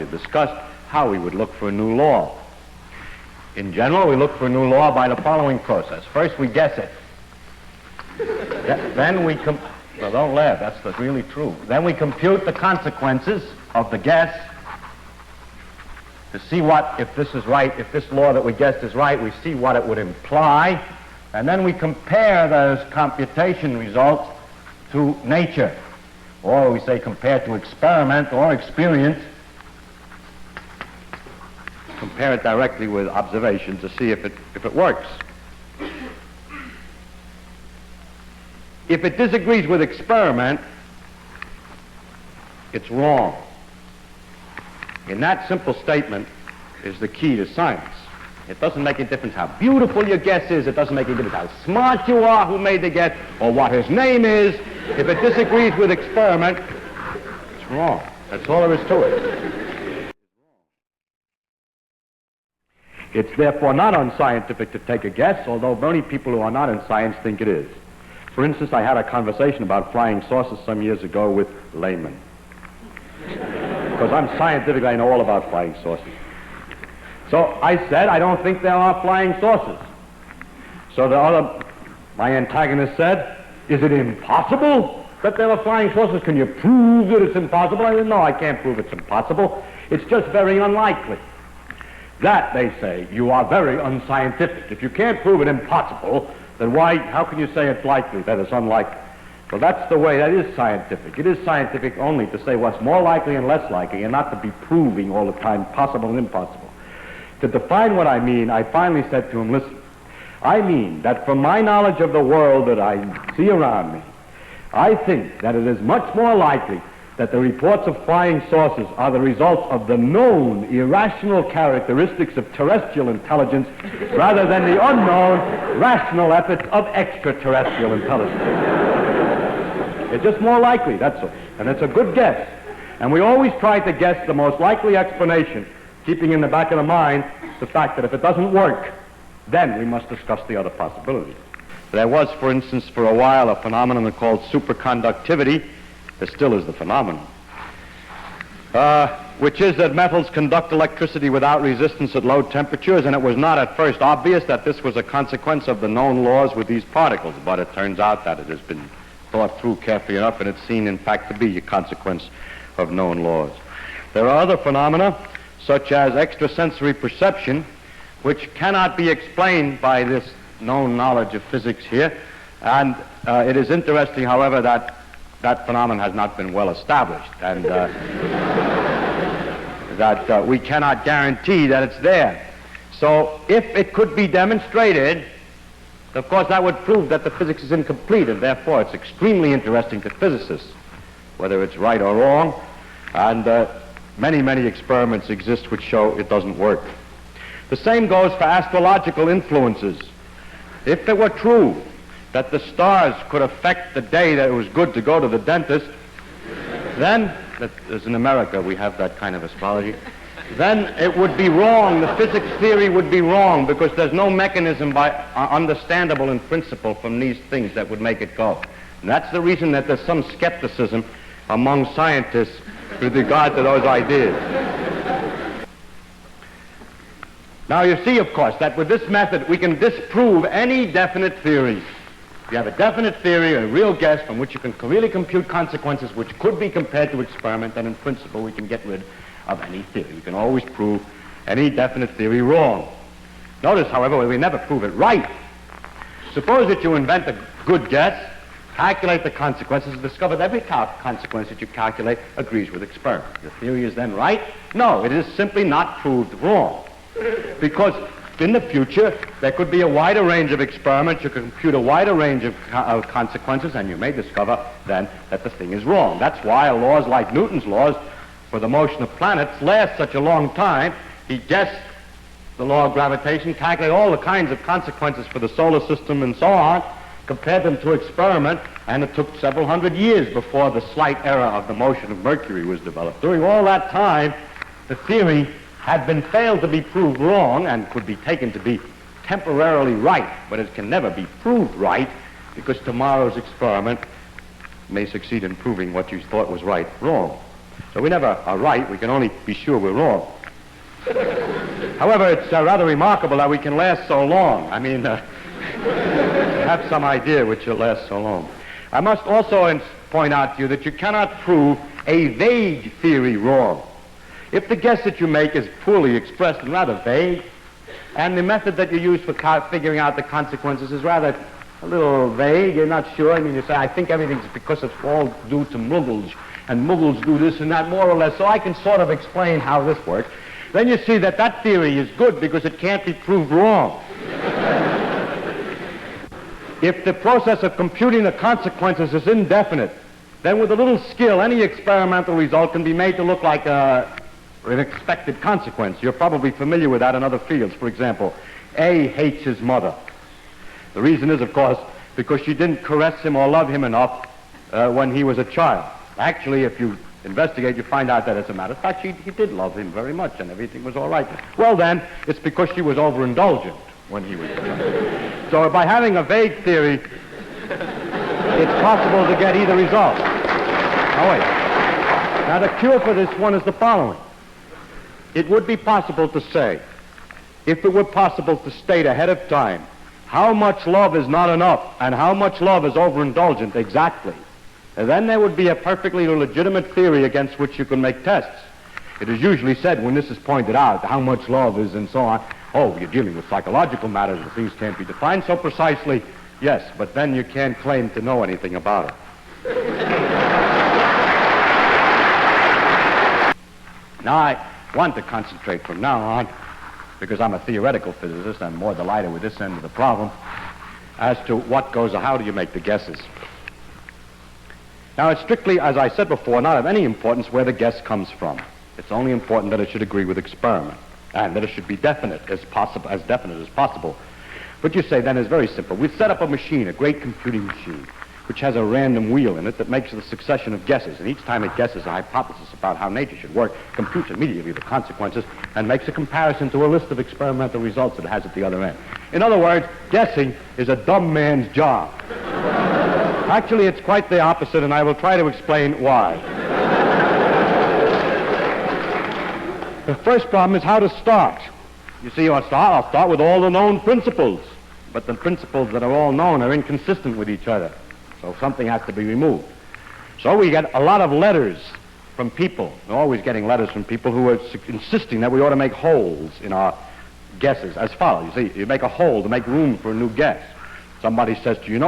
discussed how we would look for a new law. In general, we look for a new law by the following process. First, we guess it. Then we well, don't laugh, that's really true. Then we compute the consequences of the guess to see what, if this is right, if this law that we guessed is right, we see what it would imply, and then we compare those computation results to nature, or we say compare to experiment or experience. Compare it directly with observation to see if it works. If it disagrees with experiment, it's wrong. And that simple statement is the key to science. It doesn't make a difference how beautiful your guess is, it doesn't make a difference how smart you are who made the guess, or what his name is. If it disagrees with experiment, it's wrong. That's all there is to it. It's therefore not unscientific to take a guess, although many people who are not in science think it is. For instance, I had a conversation about flying saucers some years ago with laymen. Because I'm scientific, I know all about flying saucers. So I said, I don't think there are flying saucers. So my antagonist said, is it impossible that there are flying saucers? Can you prove that it's impossible? I said, no, I can't prove it's impossible. It's just very unlikely. That, they say, you are very unscientific. If you can't prove it impossible, then how can you say it's likely, that it's unlikely? Well, that's the way, that is scientific. It is scientific only to say what's more likely and less likely, and not to be proving all the time possible and impossible. To define what I mean, I finally said to him, listen, I mean that from my knowledge of the world that I see around me, I think that it is much more likely that the reports of flying saucers are the results of the known irrational characteristics of terrestrial intelligence rather than the unknown rational efforts of extraterrestrial intelligence. It's just more likely, that's all. And it's a good guess. And we always try to guess the most likely explanation, keeping in the back of the mind the fact that if it doesn't work, then we must discuss the other possibilities. There was, for instance, for a while, a phenomenon called superconductivity. There still is the phenomenon, which is that metals conduct electricity without resistance at low temperatures, and it was not at first obvious that this was a consequence of the known laws with these particles, but it turns out that it has been thought through carefully enough, and it's seen, in fact, to be a consequence of known laws. There are other phenomena, such as extrasensory perception, which cannot be explained by this known knowledge of physics here, and it is interesting, however, that phenomenon has not been well established, and that we cannot guarantee that it's there. So if it could be demonstrated, of course that would prove that the physics is incomplete, and therefore it's extremely interesting to physicists, whether it's right or wrong, and many, many experiments exist which show it doesn't work. The same goes for astrological influences. If it were true that the stars could affect the day that it was good to go to the dentist, then, as in America we have that kind of astrology, then it would be wrong, the physics theory would be wrong, because there's no mechanism understandable in principle from these things that would make it go. And that's the reason that there's some skepticism among scientists with regard to those ideas. Now you see, of course, that with this method we can disprove any definite theory. You have a definite theory, a real guess from which you can really compute consequences which could be compared to experiment, and in principle we can get rid of any theory. We can always prove any definite theory wrong. Notice, however, we never prove it right. Suppose that you invent a good guess, calculate the consequences, and discover that every consequence that you calculate agrees with experiment. The theory is then right? No, it is simply not proved wrong. Because in the future, there could be a wider range of experiments, you can compute a wider range of consequences, and you may discover then that the thing is wrong. That's why laws like Newton's laws for the motion of planets last such a long time. He guessed the law of gravitation, calculated all the kinds of consequences for the solar system and so on, compared them to experiment, and it took several hundred years before the slight error of the motion of Mercury was developed. During all that time, the theory had been failed to be proved wrong and could be taken to be temporarily right, but it can never be proved right, because tomorrow's experiment may succeed in proving what you thought was right wrong. So we never are right. We can only be sure we're wrong. However, it's rather remarkable that we can last so long. I mean, have some idea which will last so long. I must also point out to you that you cannot prove a vague theory wrong. If the guess that you make is poorly expressed and rather vague, and the method that you use for figuring out the consequences is rather a little vague, you're not sure, I mean, you say, I think everything's because it's all due to Mughals, and Mughals do this and that more or less, so I can sort of explain how this works, then you see that that theory is good because it can't be proved wrong. If the process of computing the consequences is indefinite, then with a little skill, any experimental result can be made to look like an expected consequence. You're probably familiar with that in other fields. For example, A hates his mother. The reason is, of course, because she didn't caress him or love him enough when he was a child. Actually, if you investigate, you find out that, as a matter of fact, he did love him very much and everything was all right. Well, then, it's because she was overindulgent when he was a child. So by having a vague theory, it's possible to get either result. Oh, wait. Now, the cure for this one is the following. It would be possible to say, if it were possible to state ahead of time how much love is not enough and how much love is overindulgent exactly, and then there would be a perfectly legitimate theory against which you can make tests. It is usually said when this is pointed out, how much love is and so on, oh, you're dealing with psychological matters and things can't be defined so precisely. Yes, but then you can't claim to know anything about it. Now, I want to concentrate from now on, because I'm a theoretical physicist, I'm more delighted with this end of the problem, as to what goes or how do you make the guesses. Now, it's strictly, as I said before, not of any importance where the guess comes from. It's only important that it should agree with experiment, and that it should be definite as definite as possible. But you say, then, it's very simple. We set up a machine, a great computing machine, which has a random wheel in it that makes a succession of guesses. And each time it guesses a hypothesis about how nature should work, computes immediately the consequences, and makes a comparison to a list of experimental results that it has at the other end. In other words, guessing is a dumb man's job. Actually, it's quite the opposite, and I will try to explain why. The first problem is how to start. You see, I'll start with all the known principles, but the principles that are all known are inconsistent with each other, so something has to be removed. So we get a lot of letters from people. We're always getting letters from people who are insisting that we ought to make holes in our guesses as follows. You see, you make a hole to make room for a new guess. Somebody says to you,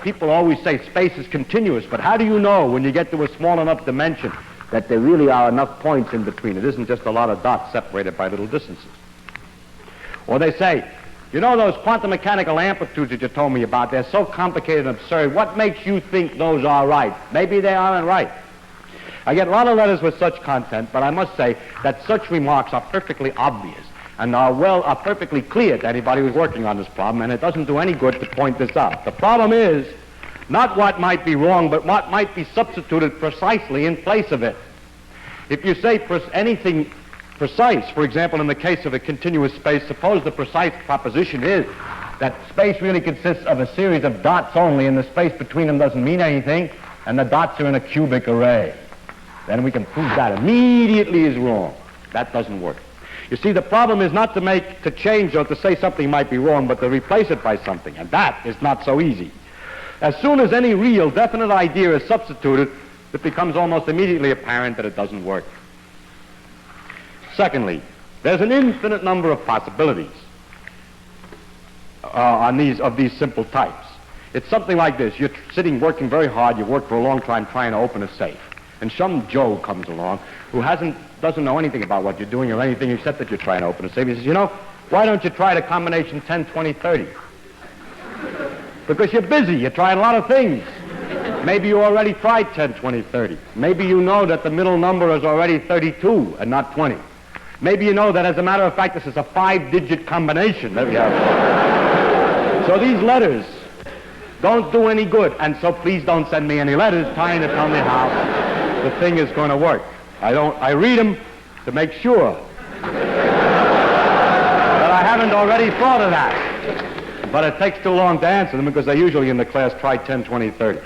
people always say space is continuous, but how do you know when you get to a small enough dimension that there really are enough points in between? It isn't just a lot of dots separated by little distances. Or they say, you know those quantum mechanical amplitudes that you told me about, they're so complicated and absurd. What makes you think those are right? Maybe they aren't right. I get a lot of letters with such content, but I must say that such remarks are perfectly obvious and are perfectly clear to anybody who's working on this problem, and it doesn't do any good to point this out. The problem is not what might be wrong, but what might be substituted precisely in place of it. If you say anything precise, for example, in the case of a continuous space, suppose the precise proposition is that space really consists of a series of dots only, and the space between them doesn't mean anything, and the dots are in a cubic array. Then we can prove that immediately is wrong. That doesn't work. You see, the problem is not to change or to say something might be wrong, but to replace it by something, and that is not so easy. As soon as any real, definite idea is substituted, it becomes almost immediately apparent that it doesn't work. Secondly, there's an infinite number of possibilities of these simple types. It's something like this. You're sitting working very hard, you work for a long time trying to open a safe, and some Joe comes along who doesn't know anything about what you're doing or anything except that you're trying to open a safe. He says, why don't you try the combination 10, 20, 30? Because you're busy, you're trying a lot of things. Maybe you already tried 10, 20, 30. Maybe you know that the middle number is already 32 and not 20. Maybe you know that, as a matter of fact, this is a 5-digit combination. There we have. So these letters don't do any good, and so please don't send me any letters trying to tell me how the thing is going to work. I read them to make sure that I haven't already thought of that. But it takes too long to answer them because they're usually in the class try 10, 20, 30.